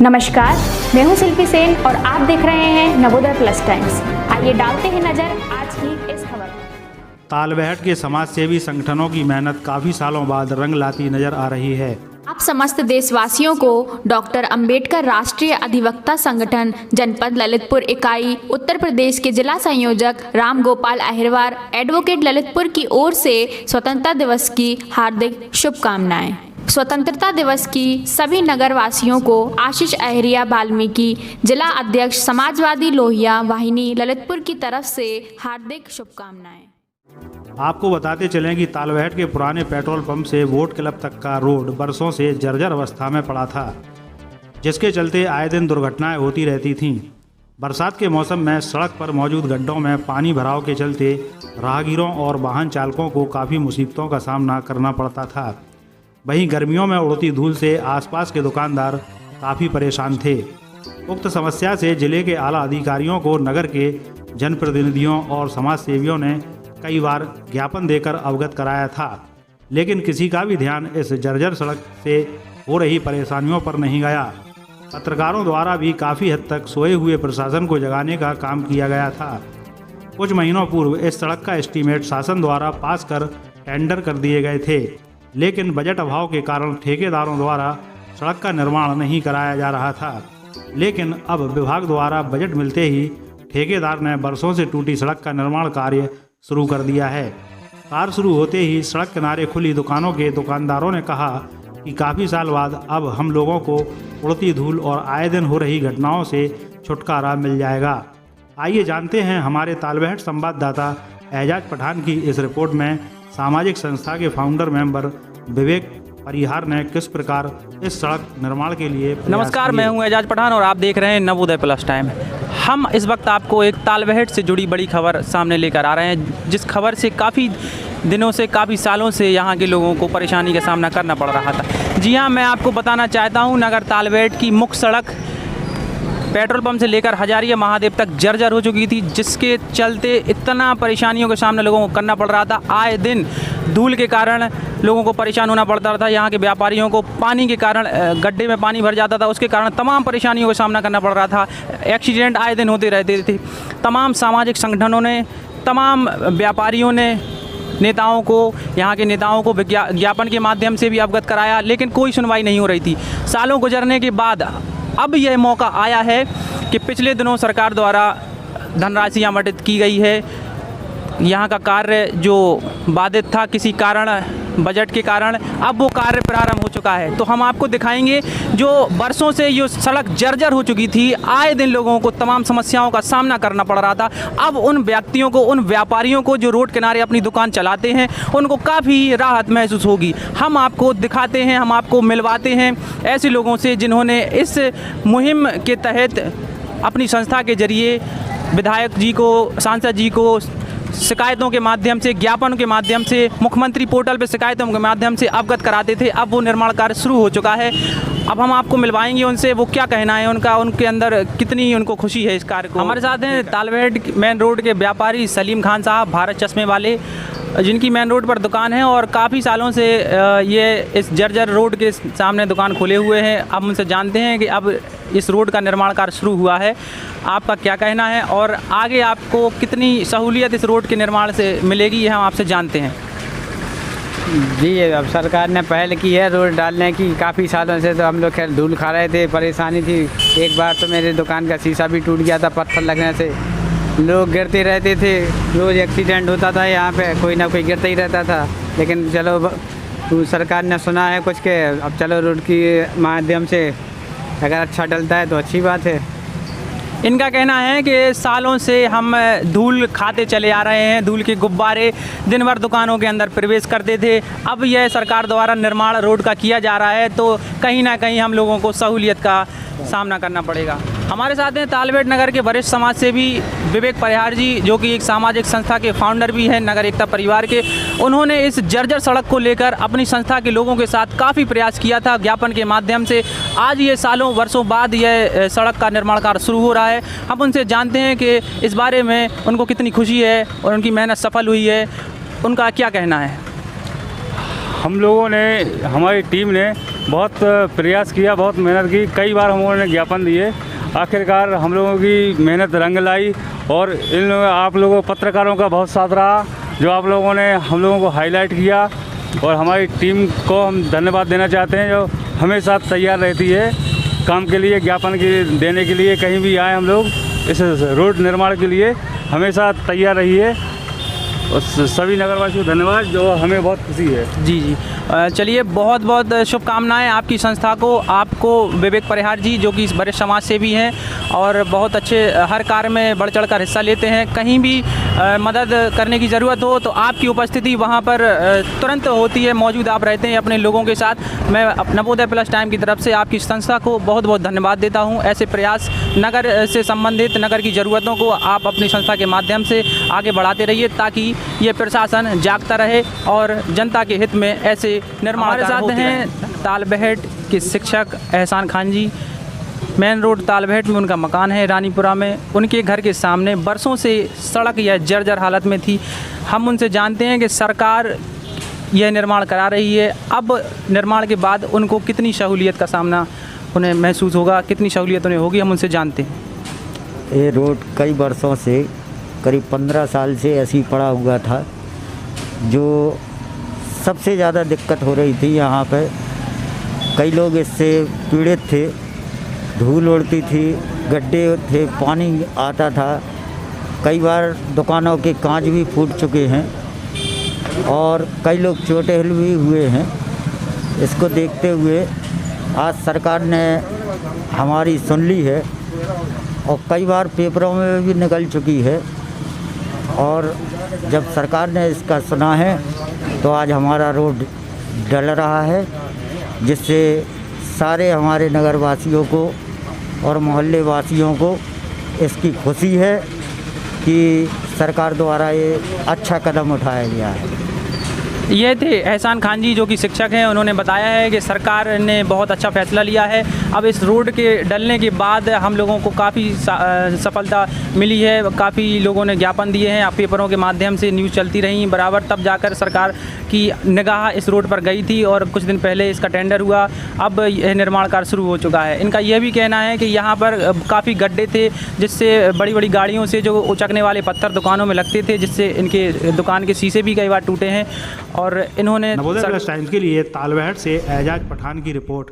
नमस्कार, मैं हूं शिल्पी सेन और आप देख रहे हैं नवोदय प्लस टाइम्स। आइए डालते हैं नजर आज की इस खबर पर। तालबेहट के समाज सेवी संगठनों की मेहनत काफी सालों बाद रंग लाती नजर आ रही है। आप समस्त देशवासियों को डॉक्टर अंबेडकर राष्ट्रीय अधिवक्ता संगठन जनपद ललितपुर इकाई उत्तर प्रदेश के जिला संयोजक राम गोपाल अहिरवार एडवोकेट ललितपुर की ओर से स्वतंत्रता दिवस की हार्दिक शुभकामनाएं। स्वतंत्रता दिवस की सभी नगर वासियों को आशीष अहिरिया वाल्मीकि जिला अध्यक्ष समाजवादी लोहिया वाहिनी ललितपुर की तरफ से हार्दिक शुभकामनाएं। आपको बताते चलें कि तालबेहट के पुराने पेट्रोल पंप से वोट क्लब तक का रोड बरसों से जर्जर अवस्था में पड़ा था, जिसके चलते आए दिन दुर्घटनाएं होती रहती थीं। बरसात के मौसम में सड़क पर मौजूद गड्ढों में पानी भराव के चलते राहगीरों और वाहन चालकों को काफ़ी मुसीबतों का सामना करना पड़ता था। वहीं गर्मियों में उड़ती धूल से आसपास के दुकानदार काफ़ी परेशान थे। उक्त समस्या से जिले के आला अधिकारियों को नगर के जनप्रतिनिधियों और समाज सेवियों ने कई बार ज्ञापन देकर अवगत कराया था, लेकिन किसी का भी ध्यान इस जर्जर सड़क से हो रही परेशानियों पर नहीं गया। पत्रकारों द्वारा भी काफ़ी हद तक सोए हुए प्रशासन को जगाने का काम किया गया था। कुछ महीनों पूर्व इस सड़क का एस्टीमेट शासन द्वारा पास कर टेंडर कर दिए गए थे, लेकिन बजट अभाव के कारण ठेकेदारों द्वारा सड़क का निर्माण नहीं कराया जा रहा था। लेकिन अब विभाग द्वारा बजट मिलते ही ठेकेदार ने बरसों से टूटी सड़क का निर्माण कार्य शुरू कर दिया है। कार्य शुरू होते ही सड़क किनारे खुली दुकानों के दुकानदारों ने कहा कि काफ़ी साल बाद अब हम लोगों को उड़ती धूल और आए दिन हो रही घटनाओं से छुटकारा मिल जाएगा। आइए जानते हैं हमारे तालबेहट संवाददाता एजाज पठान की इस रिपोर्ट में सामाजिक संस्था के फाउंडर मेंबर विवेक परिहार ने किस प्रकार इस सड़क निर्माण के लिए नमस्कार, मैं हूं एजाज पठान और आप देख रहे हैं नवोदय प्लस टाइम। हम इस वक्त आपको एक तालबेहट से जुड़ी बड़ी खबर सामने लेकर आ रहे हैं, जिस खबर से काफ़ी दिनों से काफ़ी सालों से यहाँ के लोगों को परेशानी का सामना करना पड़ रहा था। जी हाँ, मैं आपको बताना चाहता हूँ, नगर तालबेहट की मुख्य सड़क पेट्रोल पंप से लेकर हजारिया महादेव तक जर्जर हो चुकी थी, जिसके चलते इतना परेशानियों का सामना लोगों को करना पड़ रहा था। आए दिन धूल के कारण लोगों को परेशान होना पड़ता था। यहाँ के व्यापारियों को पानी के कारण गड्ढे में पानी भर जाता था, उसके कारण तमाम परेशानियों का सामना करना पड़ रहा था। एक्सीडेंट आए दिन होते रहते थे। तमाम सामाजिक संगठनों ने, तमाम व्यापारियों ने नेताओं को, यहाँ के नेताओं को ज्ञापन के माध्यम से भी अवगत कराया, लेकिन कोई सुनवाई नहीं हो रही थी। सालों गुजरने के बाद अब यह मौका आया है कि पिछले दिनों सरकार द्वारा धनराशि आवंटित की गई है। यहाँ का कार्य जो बाधित था किसी कारण, बजट के कारण, अब वो कार्य प्रारंभ हो चुका है। तो हम आपको दिखाएंगे जो बरसों से ये सड़क जर्जर हो चुकी थी, आए दिन लोगों को तमाम समस्याओं का सामना करना पड़ रहा था। अब उन व्यक्तियों को, उन व्यापारियों को जो रोड किनारे अपनी दुकान चलाते हैं, उनको काफ़ी राहत महसूस होगी। हम आपको दिखाते हैं, हम आपको मिलवाते हैं ऐसे लोगों से जिन्होंने इस मुहिम के तहत अपनी संस्था के जरिए विधायक जी को, सांसद जी को शिकायतों के माध्यम से, ज्ञापन के माध्यम से, मुख्यमंत्री पोर्टल पर शिकायतों के माध्यम से अवगत कराते थे। अब वो निर्माण कार्य शुरू हो चुका है। अब हम आपको मिलवाएंगे उनसे, वो क्या कहना है उनका, उनके अंदर कितनी उनको खुशी है इस कार्य को। हमारे साथ हैं तालबेहट मेन रोड के व्यापारी सलीम खान साहब, भारत चश्मे वाले, जिनकी मेन रोड पर दुकान है और काफ़ी सालों से ये इस जर्जर रोड के सामने दुकान खोले हुए हैं। अब उनसे जानते हैं कि अब इस रोड का निर्माण कार्य शुरू हुआ है, आपका क्या कहना है और आगे आपको कितनी सहूलियत इस रोड के निर्माण से मिलेगी, ये हम आपसे जानते हैं। जी, अब सरकार ने पहल की है रोड डालने की। काफ़ी सालों से तो हम लोग खैर धूल खा रहे थे, परेशानी थी। एक बार तो मेरी दुकान का शीशा भी टूट गया था पत्थर लगने से। लोग गिरते रहते थे, रोज़ एक्सीडेंट होता था यहाँ पे, कोई ना कोई गिरता ही रहता था। लेकिन चलो सरकार ने सुना है कुछ के, अब चलो रोड की माध्यम से अगर अच्छा डलता है तो अच्छी बात है। इनका कहना है कि सालों से हम धूल खाते चले आ रहे हैं, धूल के गुब्बारे दिन भर दुकानों के अंदर प्रवेश करते थे। अब यह सरकार द्वारा निर्माण रोड का किया जा रहा है, तो कहीं ना कहीं हम लोगों को सहूलियत का सामना करना पड़ेगा। हमारे साथ हैं तालबेहट नगर के वरिष्ठ समाज सेवी विवेक परिहार जी, जो कि एक सामाजिक संस्था के फाउंडर भी हैं, नगर एकता परिवार के। उन्होंने इस जर्जर सड़क को लेकर अपनी संस्था के लोगों के साथ काफ़ी प्रयास किया था ज्ञापन के माध्यम से। आज ये सालों वर्षों बाद यह सड़क का निर्माण कार्य शुरू हो रहा है। हम उनसे जानते हैं कि इस बारे में उनको कितनी खुशी है और उनकी मेहनत सफल हुई है, उनका क्या कहना है। हम लोगों ने, हमारी टीम ने बहुत प्रयास किया, बहुत मेहनत की, कई बार हम लोगों ने ज्ञापन दिए। आखिरकार हम लोगों की मेहनत रंग लाई और आप लोगों पत्रकारों का बहुत साथ रहा, जो आप लोगों ने हम लोगों को हाईलाइट किया। और हमारी टीम को हम धन्यवाद देना चाहते हैं, जो हमेशा तैयार रहती है काम के लिए, ज्ञापन देने के लिए। कहीं भी आए हम लोग इस रोड निर्माण के लिए हमेशा तैयार रही है। और सभी नगरवासियों को धन्यवाद, जो हमें बहुत खुशी है। जी जी, चलिए, बहुत बहुत शुभकामनाएं आपकी संस्था को, आपको विवेक परिहार जी, जो कि बड़े समाज सेवी हैं और बहुत अच्छे हर कार्य में बढ़ चढ़ कर हिस्सा लेते हैं। कहीं भी मदद करने की ज़रूरत हो तो आपकी उपस्थिति वहां पर तुरंत होती है, मौजूद आप रहते हैं अपने लोगों के साथ। मैं नवोदय प्लस टाइम की तरफ से आपकी संस्था को बहुत बहुत धन्यवाद देता हूँ। ऐसे प्रयास नगर से संबंधित, नगर की ज़रूरतों को आप अपनी संस्था के माध्यम से आगे बढ़ाते रहिए, ताकि ये प्रशासन जागता रहे और जनता के हित में ऐसे निर्माण। हमारे साथ हैं तालबेहट के शिक्षक एहसान खान जी। मेन रोड तालबेहट में उनका मकान है, रानीपुरा में। उनके घर के सामने बरसों से सड़क यह जर्जर हालत में थी। हम उनसे जानते हैं कि सरकार यह निर्माण करा रही है, अब निर्माण के बाद उनको कितनी सहूलियत का सामना उन्हें महसूस होगा, कितनी सहूलियत उन्हें होगी, हम उनसे जानते हैं। ये रोड कई वर्षों से, करीब 15 साल से ऐसे ही पड़ा हुआ था। जो सबसे ज़्यादा दिक्कत हो रही थी यहाँ पे, कई लोग इससे पीड़ित थे। धूल उड़ती थी, गड्ढे थे, पानी आता था, कई बार दुकानों के कांच भी फूट चुके हैं और कई लोग चोटिल भी हुए हैं। इसको देखते हुए आज सरकार ने हमारी सुन ली है और कई बार पेपरों में भी निकल चुकी है। और जब सरकार ने इसका सुना है तो आज हमारा रोड डल रहा है, जिससे सारे हमारे नगरवासियों को और मोहल्ले वासियों को इसकी खुशी है कि सरकार द्वारा ये अच्छा कदम उठाया गया है। ये थे एहसान खान जी, जो कि शिक्षक हैं। उन्होंने बताया है कि सरकार ने बहुत अच्छा फैसला लिया है। अब इस रोड के डलने के बाद हम लोगों को काफ़ी सफलता मिली है, काफ़ी लोगों ने ज्ञापन दिए हैं, पेपरों के माध्यम से न्यूज़ चलती रही बराबर, तब जाकर सरकार की निगाह इस रोड पर गई थी और कुछ दिन पहले इसका टेंडर हुआ। अब यह निर्माण कार्य शुरू हो चुका है। इनका यह भी कहना है कि यहाँ पर काफ़ी गड्ढे थे, जिससे बड़ी बड़ी गाड़ियों से जो उचकने वाले पत्थर दुकानों में लगते थे, जिससे इनके दुकान के शीशे भी कई बार टूटे हैं। और इन्होंने नवोदय प्लस टाइम्स के लिए तालबेहट से एजाज पठान की रिपोर्ट।